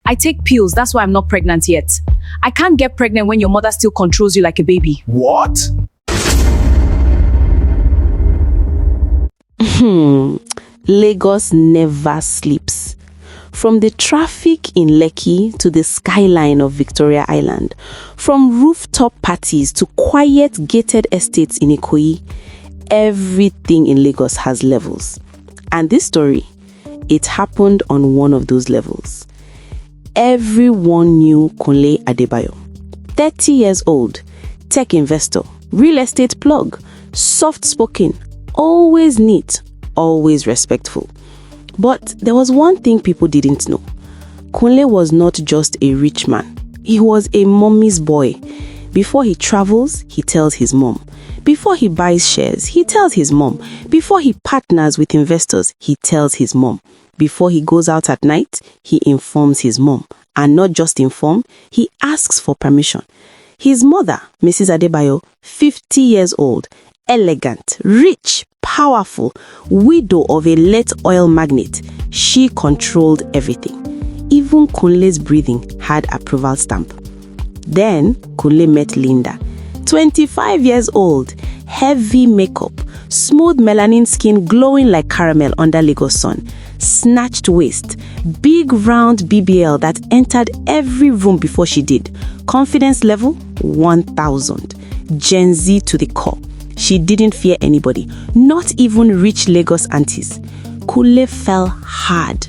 I take pills, that's why I'm not pregnant yet. I can't get pregnant when your mother still controls you like a baby. What? Lagos never sleeps. From the traffic in Lekki to the skyline of Victoria Island, from rooftop parties to quiet gated estates in Ikoyi, everything in Lagos has levels. And this story, it happened on one of those levels. Everyone knew Kunle Adebayo. 30 years old, tech investor, real estate plug, soft-spoken, always neat, always respectful. But there was one thing people didn't know. Kunle was not just a rich man. He was a mommy's boy. Before he travels, he tells his mom. Before he buys shares, he tells his mom. Before he partners with investors, he tells his mom. Before he goes out at night, he informs his mom. And not just inform, he asks for permission. His mother, Mrs. Adebayo, 50 years old, elegant, rich, powerful, widow of a late oil magnate, she controlled everything. Even Kunle's breathing had approval stamp. Then Kunle met Linda, 25 years old, heavy makeup, smooth melanin skin glowing like caramel under Lagos sun, snatched waist, big round BBL that entered every room before she did. Confidence level 1000. Gen Z to the core. She didn't fear anybody, not even rich Lagos aunties. Kunle fell hard.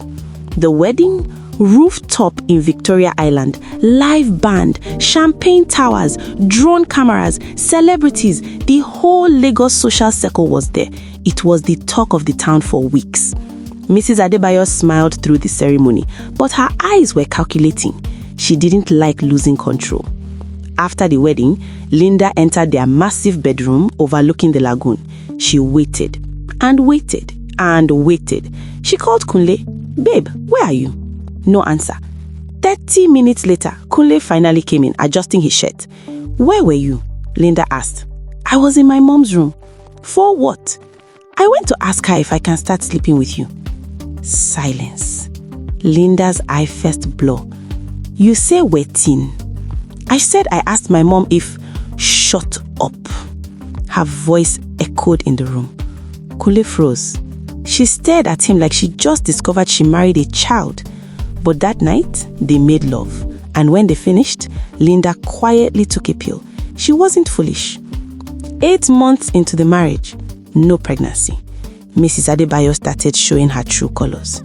The wedding? Rooftop in Victoria Island, live band, champagne towers, drone cameras, celebrities. The whole Lagos social circle was there. It was the talk of the town for weeks. Mrs. Adebayo smiled through the ceremony, but her eyes were calculating. She didn't like losing control. After the wedding, Linda entered their massive bedroom overlooking the lagoon. She waited and waited and waited. She called Kunle, "Babe, where are you?" No answer. 30 minutes later, Kunle finally came in, adjusting his shirt. "Where were you?" Linda asked. "I was in my mom's room." "For what?" "I went to ask her if I can start sleeping with you." Silence. Linda's eye first blur. "You say waiting." "I said I asked my mom if..." "Shut up." Her voice echoed in the room. Kunle froze. She stared at him like she just discovered she married a child. But that night, they made love. And when they finished, Linda quietly took a pill. She wasn't foolish. 8 months into the marriage, no pregnancy. Mrs. Adebayo started showing her true colors.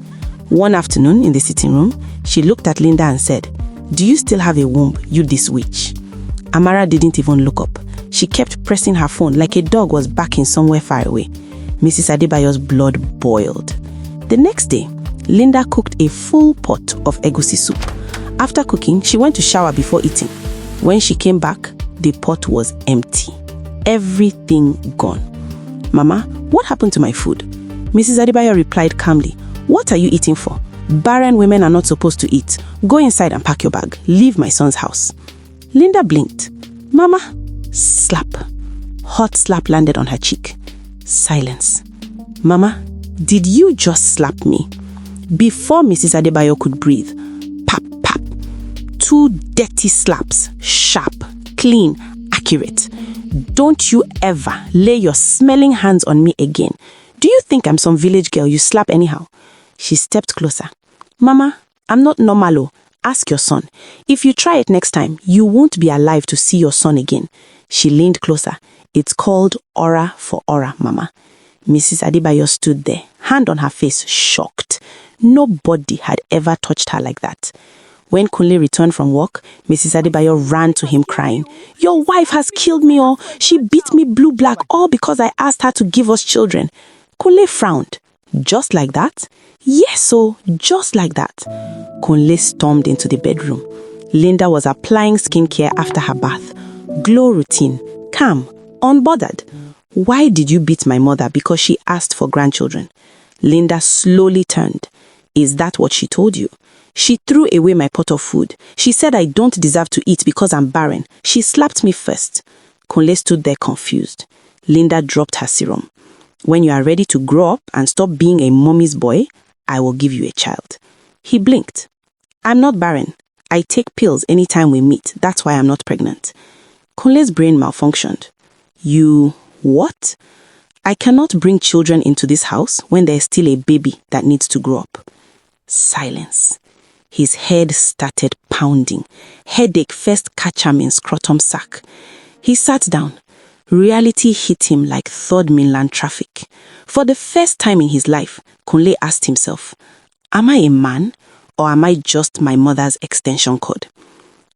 One afternoon in the sitting room, she looked at Linda and said, "Do you still have a womb, you this witch?" Amara didn't even look up. She kept pressing her phone like a dog was barking somewhere far away. Mrs. Adebayo's blood boiled. The next day, Linda cooked a full pot of egusi soup. After cooking, she went to shower before eating. When she came back, the pot was empty. Everything gone. "Mama, what happened to my food?" Mrs. Adebayo replied calmly, "What are you eating for? Barren women are not supposed to eat. Go inside and pack your bag. Leave my son's house." Linda blinked. "Mama." Slap. Hot slap landed on her cheek. Silence. "Mama, did you just slap me?" Before Mrs. Adebayo could breathe, pap, pap. 2 dirty slaps, sharp, clean, accurate. "Don't you ever lay your smelling hands on me again. Do you think I'm some village girl you slap anyhow?" She stepped closer. "Mama, I'm not normal. Oh. Ask your son. If you try it next time, you won't be alive to see your son again." She leaned closer. "It's called aura for aura, Mama." Mrs. Adebayo stood there, hand on her face, shocked. Nobody had ever touched her like that. When Kunle returned from work, Mrs. Adebayo ran to him crying, "Your wife has killed me, oh. She beat me blue-black, all because I asked her to give us children." Kunle frowned. "Just like that?" "Yes, oh, just like that." Kunle stormed into the bedroom. Linda was applying skincare after her bath. Glow routine, calm, unbothered. "Why did you beat my mother? Because she asked for grandchildren." Linda slowly turned. "Is that what she told you?" "She threw away my pot of food. She said I don't deserve to eat because I'm barren. She slapped me first." Kunle stood there confused. Linda dropped her serum. "When you are ready to grow up and stop being a mommy's boy, I will give you a child." He blinked. I'm not barren. I take pills anytime we meet. That's why I'm not pregnant. Kunle's brain malfunctioned. You what? I cannot bring children into this house when there's still a baby that needs to grow up. Silence. His head started pounding. Headache first catch him in scrotum sack. He sat down. Reality hit him like third mainland traffic. For the first time in his life, Kunle asked himself, am I a man or am I just my mother's extension cord?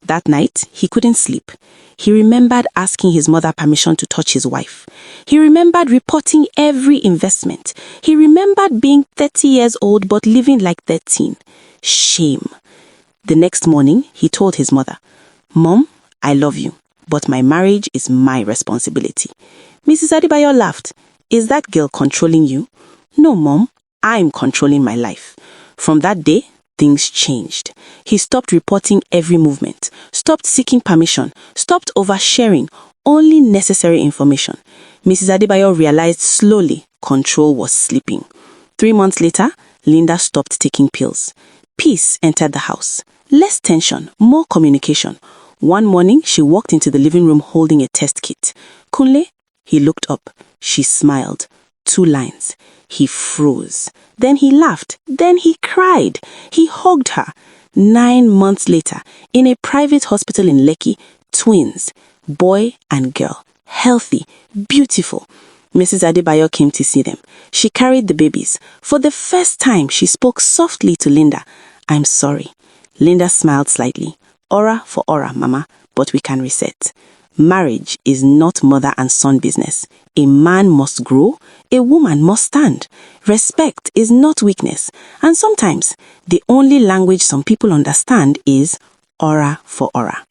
That night, he couldn't sleep. He remembered asking his mother permission to touch his wife. He remembered reporting every investment. He remembered being 30 years old but living like 13. Shame. The next morning, he told his mother, Mom, I love you, but my marriage is my responsibility. Mrs. Adebayo laughed. Is that girl controlling you? No, Mom, I'm controlling my life. From that day, things changed. He stopped reporting every movement, stopped seeking permission, stopped oversharing, only necessary information. Mrs. Adebayo realized slowly control was slipping. 3 months later, Linda stopped taking pills. Peace entered the house. Less tension, more communication. One morning, she walked into the living room holding a test kit. Kunle? He looked up. She smiled. 2 lines. He froze. Then he laughed. Then he cried. He hugged her. 9 months later, in a private hospital in Lekki, twins, boy and girl, healthy, beautiful. Mrs. Adebayo came to see them. She carried the babies. For the first time, she spoke softly to Linda. I'm sorry. Linda smiled slightly. Aura for aura, Mama, but we can reset. Marriage is not mother and son business. A man must grow, a woman must stand. Respect is not weakness. And sometimes, the only language some people understand is aura for aura.